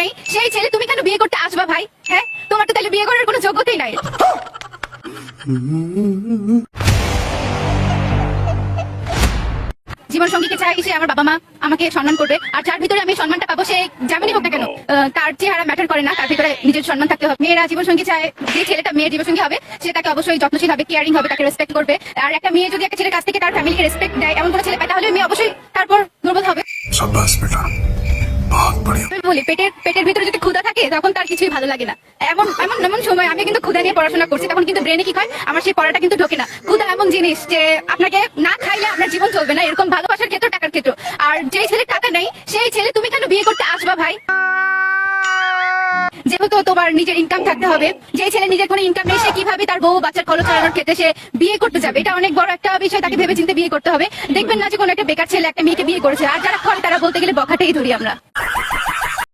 নেই সেই ছেলে তুমি কেন বিয়ে করতে আসবা ভাই? হ্যাঁ, তোমার তো তাহলে বিয়ে করার কোনো যোগ্যতাই নাই। জীবন সঙ্গীকে চাই সে আমার বাবা মা আমাকে সম্মান করবে, আর যার ভিতরে আমি সম্মানটা পাবো সে যেমনই হোক না কেন, তার চেহারা ম্যাটার করে না, তার ভিতরে নিজের সম্মান থাকতে হবে। মেয়েরা জীবন সঙ্গী চায়, যে ছেলেটা মেয়ের জীবন সঙ্গী হবে সে তাকে অবশ্যই যত্নশীল হবে, কেয়ারিং হবে, তাকে রেসপেক্ট করবে। আর একটা মেয়ে যদি একটা ছেলের কাছ থেকে তার ফ্যামিলিকে রেসপেক্ট দেয় এমন কোনো ছেলে পায় তাহলে মেয়ে অবশ্যই তারপর দুর্বল হবে। शाबाश बेटा, बहुत बढ़िया। আমি বলি পেটের ভিতরে যদি ক্ষুধা থাকে তখন তার কিছুই ভালো লাগে না। এমন এমন এমন সময় আমি কিন্তু ক্ষুধা নিয়ে পড়াশোনা করছি, তখন কিন্তু ব্রেনে কি হয় আমার সেই পড়াটা কিন্তু ঢোকে না। ক্ষুধা এমন জিনিস যে আপনাকে না খাইলে আপনার জীবন চলবে না, এরকম ভালোবাসার ক্ষেত্র, টাকার ক্ষেত্র। আর যেই ছেলে টাকা নেই সেই ছেলে তুমি কেন বিয়ে করতে আসবা ভাই? যেহেতু তোমার নিজের ইনকাম থাকতে হবে, যে ছেলে নিজের কোনো ইনকাম নেই সে কিভাবে তার বউ বাচ্চার খরচ চালানোর ক্ষেত্রে সে বিয়ে করতে যাবে? এটা অনেক বড় একটা বিষয়, তাকে ভেবে চিন্তে বিয়ে করতে হবে। দেখবেন না যে কোনো একটা বেকার ছেলে একটা মেয়েকে বিয়ে করেছে, আর যারা করে তারা বলতে গেলে বখাটেই ধরি আমরা।